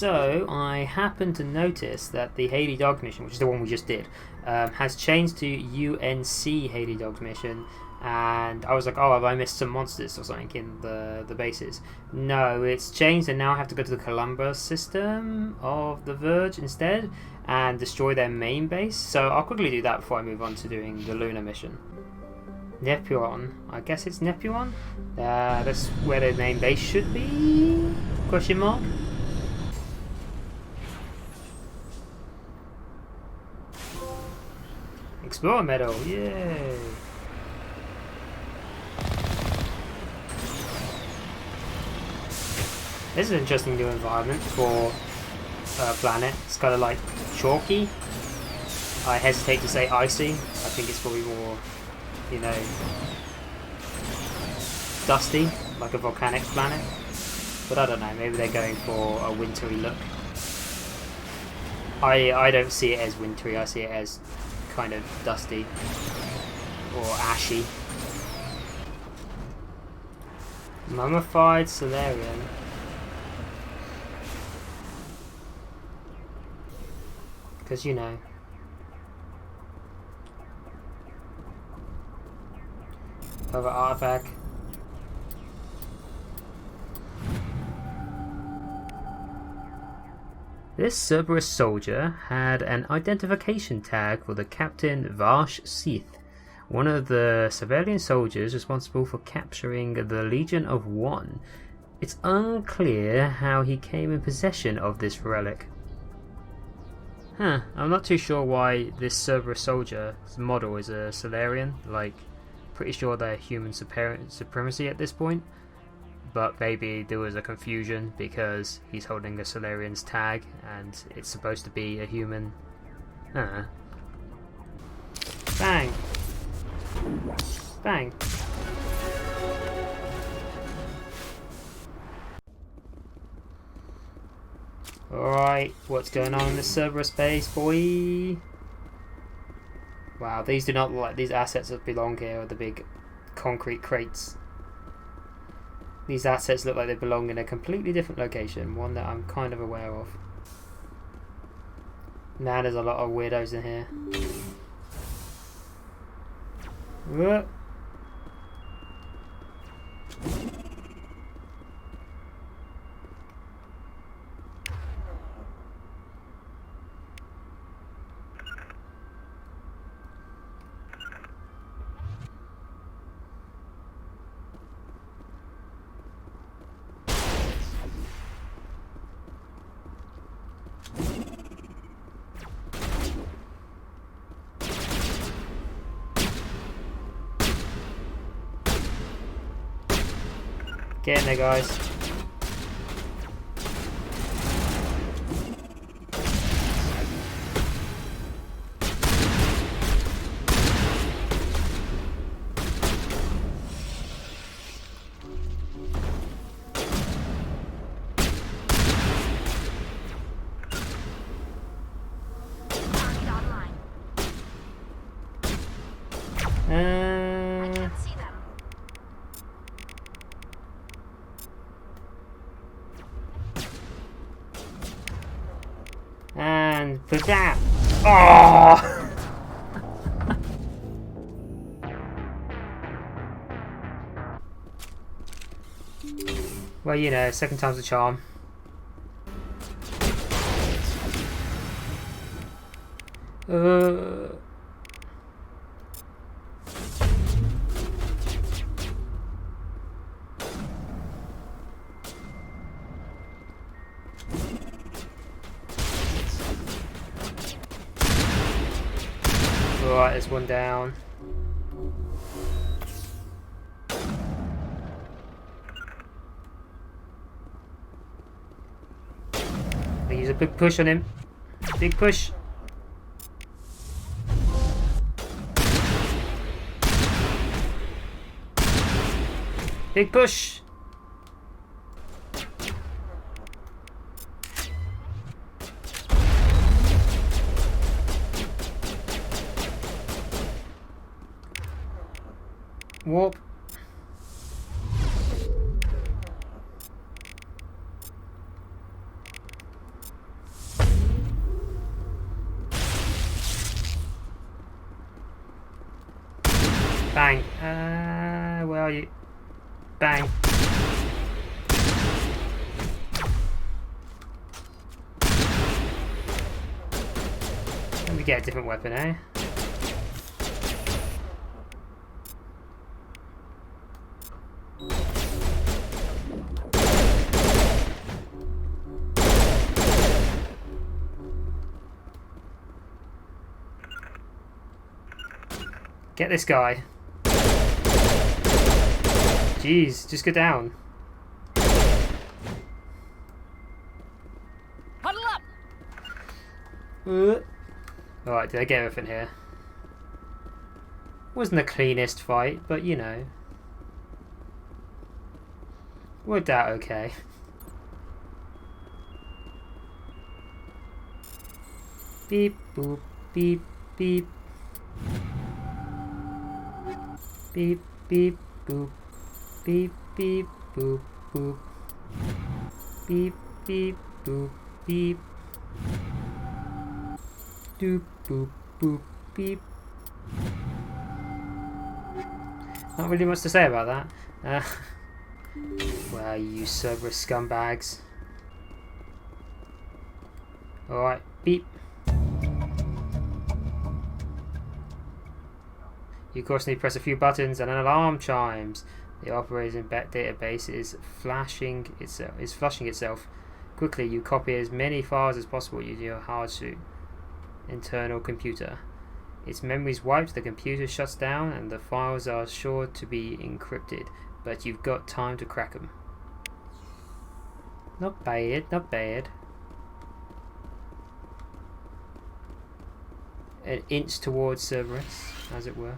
So I happened to notice that the Haley Dogs mission, which is the one we just did, has changed to UNC Haley Dogs mission, and I was like, oh, have I missed some monsters or something in the bases? No, it's changed, and now I have to go to the Columbus system of the Verge instead and destroy their main base. So I'll quickly do that before I move on to doing the Lunar mission. Nepuon, I guess it's Nepuon. That's where their main base should be? Question mark. Explorer medal, yay! This is an interesting new environment for a planet. It's kind of like chalky. I hesitate to say icy. I think it's probably more, you know, dusty, like a volcanic planet. But I don't know, maybe they're going for a wintry look. I don't see it as wintry, I see it as kind of dusty or ashy. Mummified Solarian. Because, you know. Other artifact. This Cerberus soldier had an identification tag for the Captain Vash Sith, one of the civilian soldiers responsible for capturing the Legion of One. It's unclear how he came in possession of this relic. I'm not too sure why this Cerberus soldier's model is a Solarian. Like, pretty sure they're human supremacy at this point. But maybe there was a confusion because he's holding a Solarian's tag and it's supposed to be a human. Bang! Bang! Alright, what's going on in the Cerberus base, boy? Wow, these do not look like these assets that belong here are the big concrete crates. These assets look like they belong in a completely different location, one that I'm kind of aware of. Man, there's a lot of weirdos in here. Whoa. Get in there, guys. And put that. Oh! Well, you know, second time's a charm. Alright, there's one down. They use a big push on him. Big push. Big push. Warp. Bang. Where are you? Bang. Let me get a different weapon, eh? Get this guy. Jeez, just go down. Huddle up. Alright, did I get everything here? Wasn't the cleanest fight, but you know. Worked out okay. Beep boop, beep beep. Beep beep boop. Beep beep boop boop. Beep beep boop beep. Doop boop boop beep. Not really much to say about that. Well, you Cerberus scumbags. Alright, beep. You of course need to press a few buttons and an alarm chimes. The operating database is flushing itself. Quickly, you copy as many files as possible using your hard-shoe internal computer. Its memory is wiped, the computer shuts down, and the files are sure to be encrypted. But you've got time to crack them. Not bad, not bad. An inch towards Cerberus, as it were.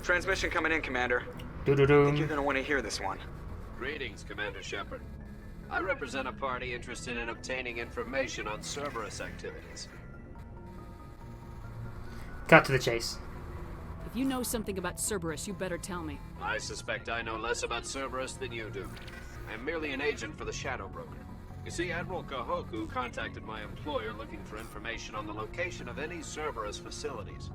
Transmission coming in, Commander. I think Doo-doo-doom. you're gonna want to hear this one. Greetings, Commander Shepard. I represent a party interested in obtaining information on Cerberus activities. Cut to the chase. If you know something about Cerberus, you better tell me. I suspect I know less about Cerberus than you do. I am merely an agent for the Shadow Broker. You see, Admiral Kahoku contacted my employer looking for information on the location of any Cerberus facilities.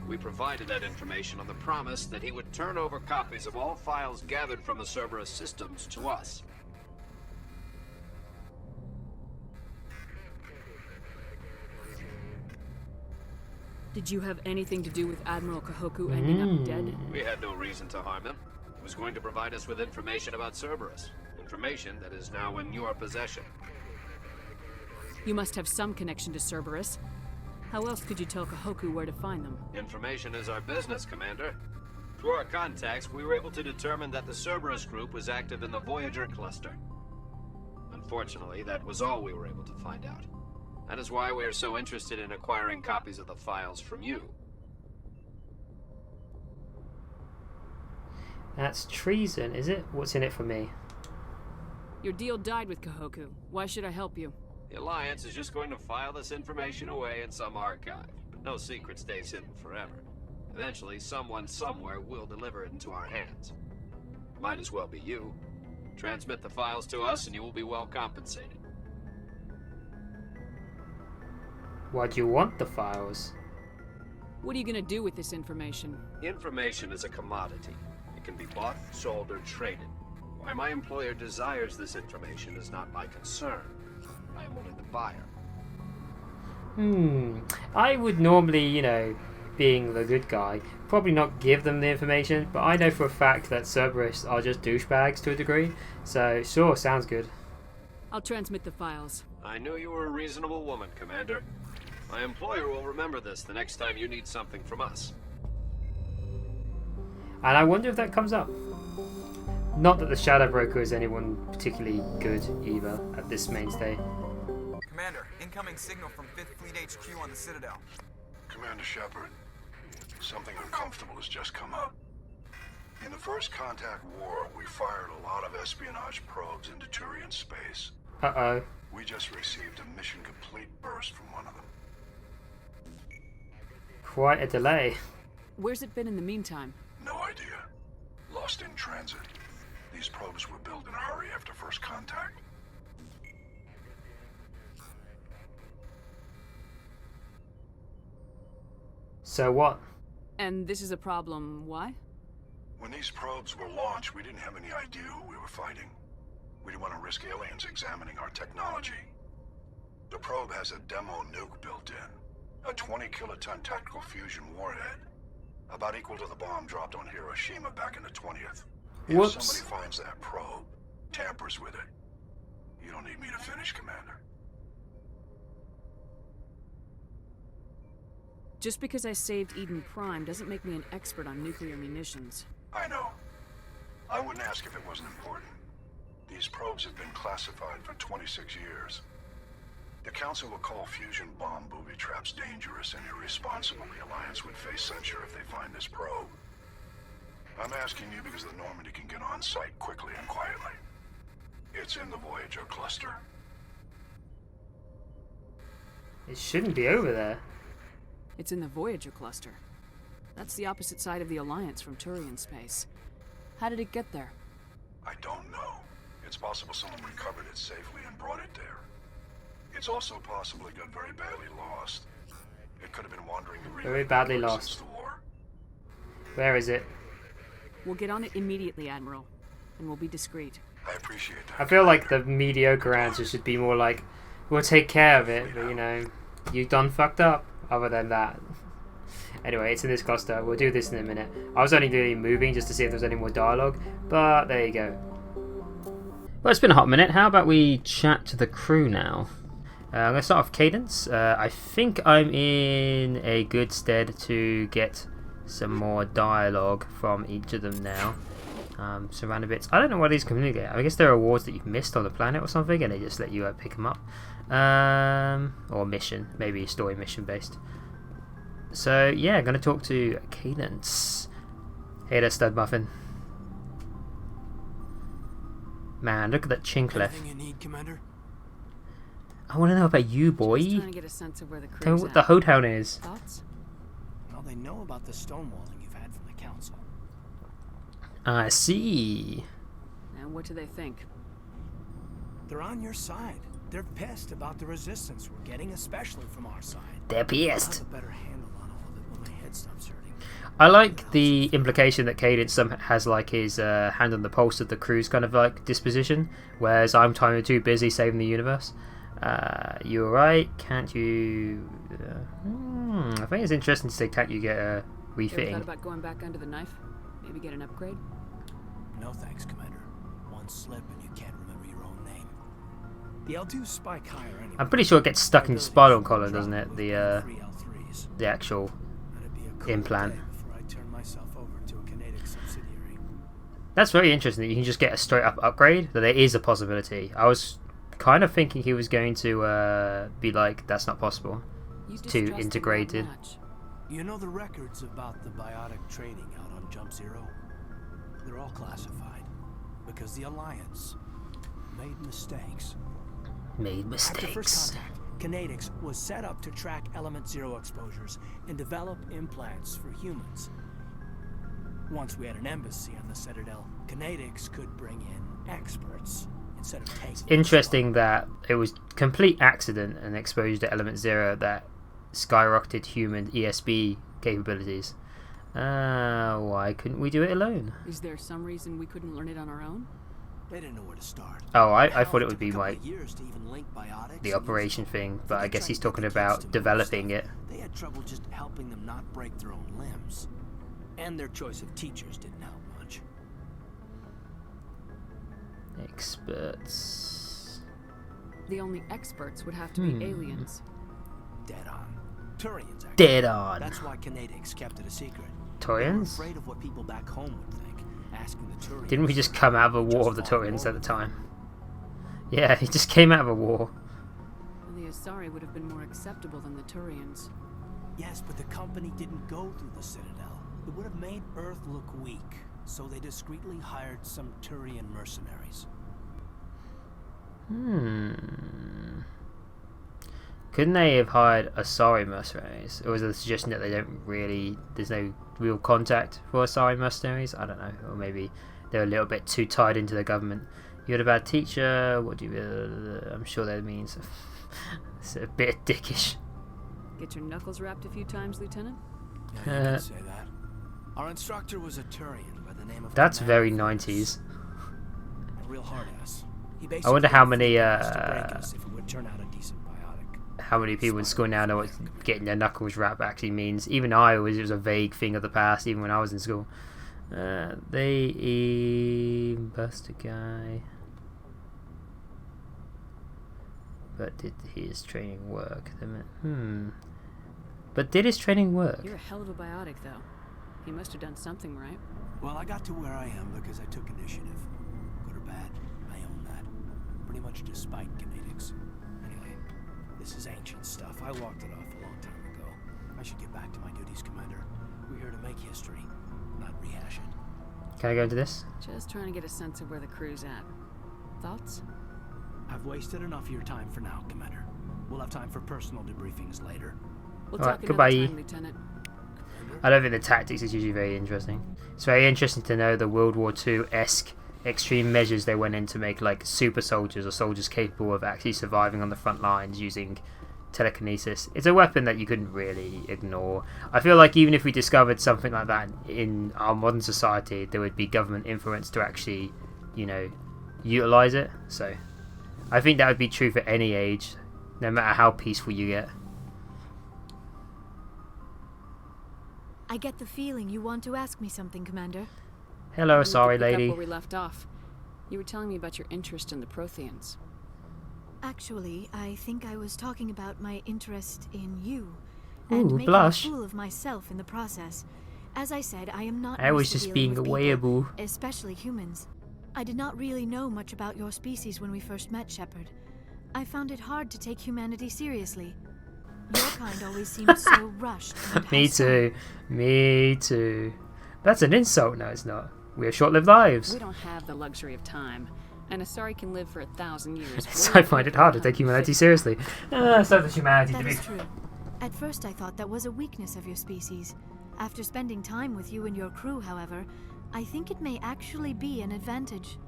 We provided that information on the promise that he would turn over copies of all files gathered from the Cerberus systems to us. Did you have anything to do with Admiral Kahoku ending up dead? We had no reason to harm him. He was going to provide us with information about Cerberus. Information that is now in your possession. You must have some connection to Cerberus. How else could you tell Kahoku where to find them? Information is our business, Commander. Through our contacts, we were able to determine that the Cerberus group was active in the Voyager cluster. Unfortunately, that was all we were able to find out. That is why we are so interested in acquiring copies of the files from you. That's treason, is it? What's in it for me? Your deal died with Kahoku. Why should I help you? The Alliance is just going to file this information away in some archive, but no secret stays hidden forever. Eventually, someone somewhere will deliver it into our hands. Might as well be you. Transmit the files to us and you will be well compensated. Why do you want the files? What are you gonna do with this information? Information is a commodity. It can be bought, sold, or traded. Why my employer desires this information is not my concern. I am only the buyer. I would normally, you know, being the good guy, probably not give them the information, but I know for a fact that Cerberus are just douchebags to a degree, so sure, sounds good. I'll transmit the files. I knew you were a reasonable woman, Commander. My employer will remember this the next time you need something from us. And I wonder if that comes up. Not that the Shadow Broker is anyone particularly good either at this mainstay. Commander, incoming signal from 5th Fleet HQ on the Citadel. Commander Shepard, something uncomfortable has just come up. In the First Contact War, we fired a lot of espionage probes into Turian space. Uh-oh. We just received a mission complete burst from one of them. Quite a delay. Where's it been in the meantime? No idea. Lost in transit. These probes were built in a hurry after First Contact. So what? And this is a problem, why? When these probes were launched, we didn't have any idea who we were fighting. We didn't want to risk aliens examining our technology. The probe has a demo nuke built in. A 20-kiloton tactical fusion warhead. About equal to the bomb dropped on Hiroshima back in the 20th. Whoops. If somebody finds that probe, tampers with it, you don't need me to finish, Commander. Just because I saved Eden Prime doesn't make me an expert on nuclear munitions. I know. I wouldn't ask if it wasn't important. These probes have been classified for 26 years. The Council will call fusion bomb booby traps dangerous and irresponsible. The Alliance would face censure if they find this probe. I'm asking you because the Normandy can get on site quickly and quietly. It's in the Voyager cluster. It shouldn't be over there. It's in the Voyager cluster. That's the opposite side of the Alliance from Turian space. How did it get there? I don't know. It's possible someone recovered it safely and brought it there. It's also possible it got very badly lost. It could have been wandering the region Very badly since lost. the war. Where is it? We'll get on it immediately, Admiral. And we'll be discreet. I appreciate that. I feel like the mediocre answer should be more like, we'll take care of it, but you know, you done fucked up. Other than that. Anyway, it's in this cluster. We'll do this in a minute. I was only doing moving just to see if there's any more dialogue, but there you go. Well, it's been a hot minute. How about we chat to the crew now? I'm going to start off Cadence. I think I'm in a good stead to get some more dialogue from each of them now. Some random bits. I don't know what these communicate. I guess there are awards that you've missed on the planet or something, and they just let you pick them up. Or mission, maybe story mission based. So yeah, I'm gonna talk to Cadence. Hey there, stud muffin. Man, look at that chink left. Anything you need, Commander? I want to know about you, boy. Just trying to get a sense of where the Tell me crew's what the at. hoedown is. Thoughts? Well, they know about the stonewalling you've had from the Council. I see. And what do they think? They're on your side. They're pissed about the resistance we're getting, especially from our side. They're I'll pissed. have a better handle on all of it when my head stops hurting. I like the implication that Cadence has like his hand on the pulse of the crew's kind of like disposition, whereas I'm kind of too busy saving the universe. You alright? Can't you... I think it's interesting to say, can't you get a Ever refitting? thought about going back under the knife? Maybe get an upgrade? No thanks, Commander. One slip and you can't remember your own name. The L2's spike higher anyway. I'm pretty sure it gets stuck in your spinal column, doesn't it? The Free L3s. the actual That'd be a cold implant. day before I turn myself over to a kinetic subsidiary. That's very interesting that you can just get a straight up upgrade. That there is a possibility. I was kind of thinking he was going to be like, that's not possible. You Too distrust them that integrated. much. You know the records about the biotic trading out on Jump Zero? They're all classified because the Alliance made mistakes. Made After first mistakes. contact, Kinetics was set up to track Element Zero exposures and develop implants for humans. Once we had an embassy on the Citadel, Kinetics could bring in experts instead of taking. Interesting that it was complete accident and exposure to Element Zero that skyrocketed human ESB capabilities. Why couldn't we do it alone? Is there some reason we couldn't learn it on our own? They didn't know where to start. Oh, I Hell, thought it took would be a couple like of years to even link biotics the and operation use thing, them. but I They guess tried he's to get talking the kids about to move developing stuff. it. They had trouble just helping them not break their own limbs. And their choice of teachers didn't help much. Experts. The only experts would have to be aliens. Dead on. Turians, actually. Dead on. That's why Kinetics kept it a secret. They were Turians? afraid of what people back home would think, asking the Turians. Didn't we just come out of a war of the Turians at the time? Yeah, he just came out of a war. The Asari would have been more acceptable than the Turians. Yes, but the company didn't go through the Citadel. It would have made Earth look weak, so they discreetly hired some Turian mercenaries. Couldn't they have hired Asari mercenaries? Or was it a suggestion that they don't really... There's no real contact for Asari mercenaries? I don't know. Or maybe they're a little bit too tied into the government. You had a bad teacher. What do you... I'm sure that means... it's a bit dickish. Get your knuckles wrapped a few times, Lieutenant? Yeah, you can say that. Our instructor was a Turian by the name of... That's Commander very Ferris. 90s. A real hard ass. He I wonder how many us if it would turn out a decent biotic. how many people in school now know what getting their knuckles wrapped actually means. Even I was, it was a vague thing of the past, even when I was in school. They bust a guy. But did his training work? But did his training work? You're a hell of a biotic, though. He must have done something right. Well, I got to where I am because I took initiative. Good or bad, I own that. Pretty much despite kinetics. Anyway, this is ancient stuff. I walked it off a long time ago. I should get back to my duties, Commander. We're here to make history, not rehash it. Can I go into this? Just trying to get a sense of where the crew's at. Thoughts? I've wasted enough of your time for now, Commander. We'll have time for personal debriefings later. We'll Alright, talk goodbye. another time, Lieutenant. I don't think the tactics is usually very interesting. It's very interesting to know the World War II-esque extreme measures they went in to make like super soldiers or soldiers capable of actually surviving on the front lines using telekinesis. It's a weapon that you couldn't really ignore. I feel like even if we discovered something like that in our modern society, there would be government influence to actually, you know, utilize it. So I think that would be true for any age, no matter how peaceful you get. I get the feeling you want to ask me something, Commander. Hello, We sorry could pick up lady. where we left off. You were telling me about your interest in the Protheans. Actually, I think I was talking about my interest in you. Ooh, And making blush. a fool of myself in the process. As I said, I am not I was used to just dealing being a with people, weeaboo. especially humans. I did not really know much about your species when we first met, Shepard. I found it hard to take humanity seriously. Your kind always seemed so rushed. And Me too. Me too. That's an insult. No, it's not. We have short-lived lives. We don't have the luxury of time, and Asari can live for 1,000 years. So I find it hard to take humanity seriously. So does humanity to That be. is true. At first I thought that was a weakness of your species. After spending time with you and your crew, however, I think it may actually be an advantage.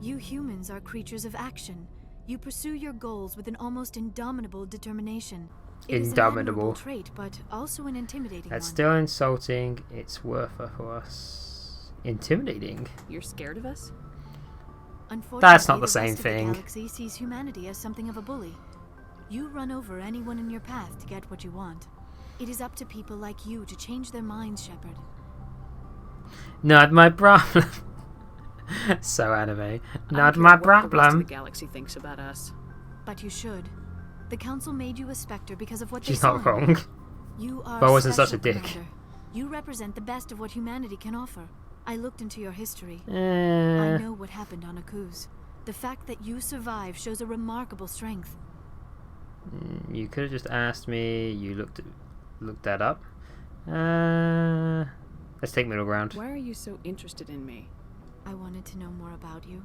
You humans are creatures of action. You pursue your goals with an almost indomitable determination. It is an admirable Indomitable. trait, but also an intimidating That's one. still insulting. It's worth it for us. Intimidating. You're scared of us? Unfortunately, That's not the rest same of thing. The galaxy sees humanity as something of a bully. You run over anyone in your path to get what you want. It is up to people like you to change their minds, Shepard. Not my problem. So anime. I Not don't my care what the rest of problem. the galaxy thinks about us. But you should. The Council made you a Spectre because of what She's they saw not in you. wrong. You are But I wasn't such a special, dick. Commander. You represent the best of what humanity can offer. I looked into your history. I Eh, know what happened on Akuz. The fact that you survived shows a remarkable strength. you could have just asked me. You looked that up. Let's take middle ground. Why are you so interested in me? I wanted to know more about you.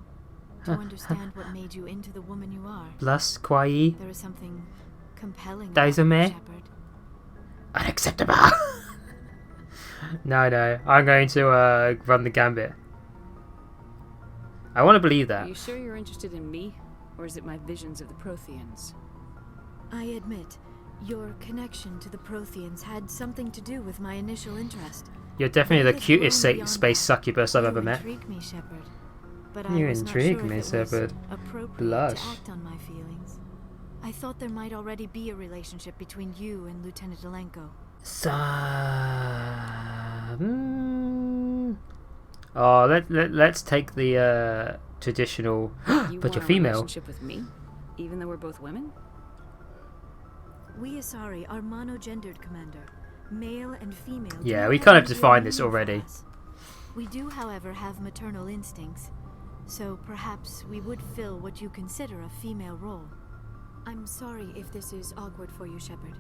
To understand what made you into the woman you are. Plus, Kwai. There is something compelling about Daisume? you, Shepard. Unacceptable. No. I'm going to run the gambit. I want to believe Are that. you sure you're interested in me? Or is it my visions of the Protheans? I admit, your connection to the Protheans had something to do with my initial interest. You're definitely the It's cutest grown beyond space that. succubus I've You ever met. intrigue me, Shepard. But You I was not intrigue sure me, if it was Shepard. appropriate Blush. to act on my feelings. I thought there might already be a relationship between you and Lieutenant Alenko. Oh, let's take the traditional. You But want you're a female. relationship with me? Even though we're both women? We Asari are monogendered, Commander. Male and female. do Yeah, not we have kind of any defined real this meaning for already. us. We do, however, have maternal instincts. So perhaps we would fill what you consider a female role. I'm sorry if this is awkward for you, Shepard.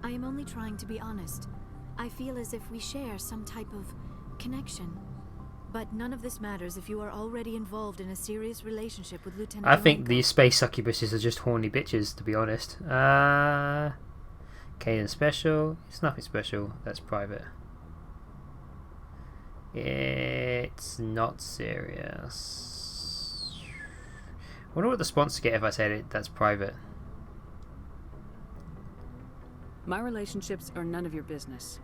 I am only trying to be honest. I feel as if we share some type of connection. But none of this matters if you are already involved in a serious relationship with Lieutenant I think Alenko. these space succubuses are just horny bitches, to be honest. Kaden special. It's nothing special. That's private. It's not serious. I wonder what the sponsor get if I said it. That's private. My relationships are none of your business.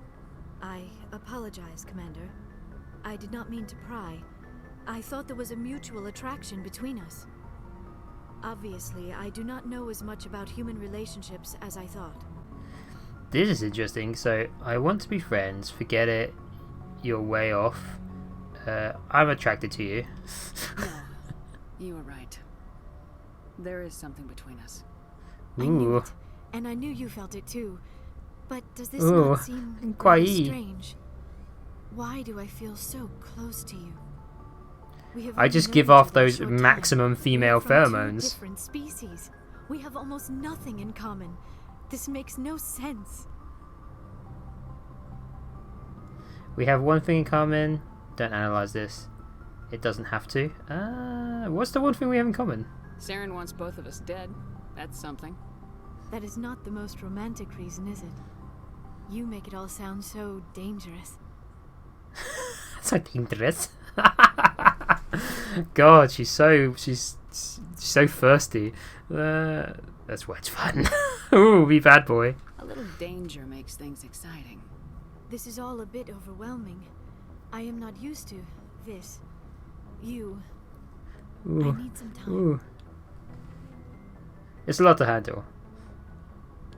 I apologize, Commander. I did not mean to pry. I thought there was a mutual attraction between us. Obviously, I do not know as much about human relationships as I thought. This is interesting. So, I want to be friends. Forget it. You're way off. I'm attracted to you. No, you were right. There is something between us. I knew Ooh. it, and I knew you felt it too. But does this Ooh, not seem kawaii. really strange? Why do I feel so close to you? We have I only just known give each off other a those short time. maximum female We're from two pheromones. different species. We have almost nothing in common. This makes no sense. We have one thing in common. Don't analyze this. It doesn't have to. What's the one thing we have in common? Saren wants both of us dead. That's something. That is not the most romantic reason, is it? You make it all sound so dangerous. So dangerous. God, she's so thirsty. That's why it's fun. Ooh, be bad boy. A little danger makes things exciting. This is all a bit overwhelming. I am not used to this. You. Ooh. I need some time. Ooh. It's a lot to handle.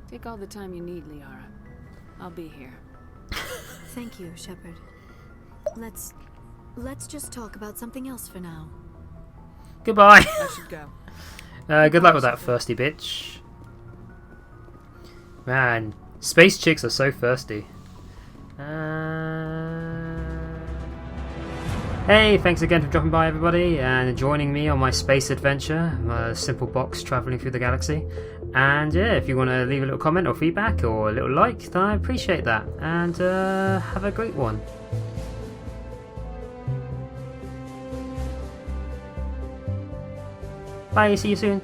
Take all the time you need, Liara. I'll be here. Thank you, Shepard. Let's just talk about something else for now. Goodbye. I should go. Good luck with that thirsty bitch. Man, space chicks are so thirsty. Hey, thanks again for dropping by, everybody, and joining me on my space adventure, a simple box travelling through the galaxy. And yeah, if you want to leave a little comment or feedback or a little like, then I appreciate that. And have a great one. Bye, see you soon.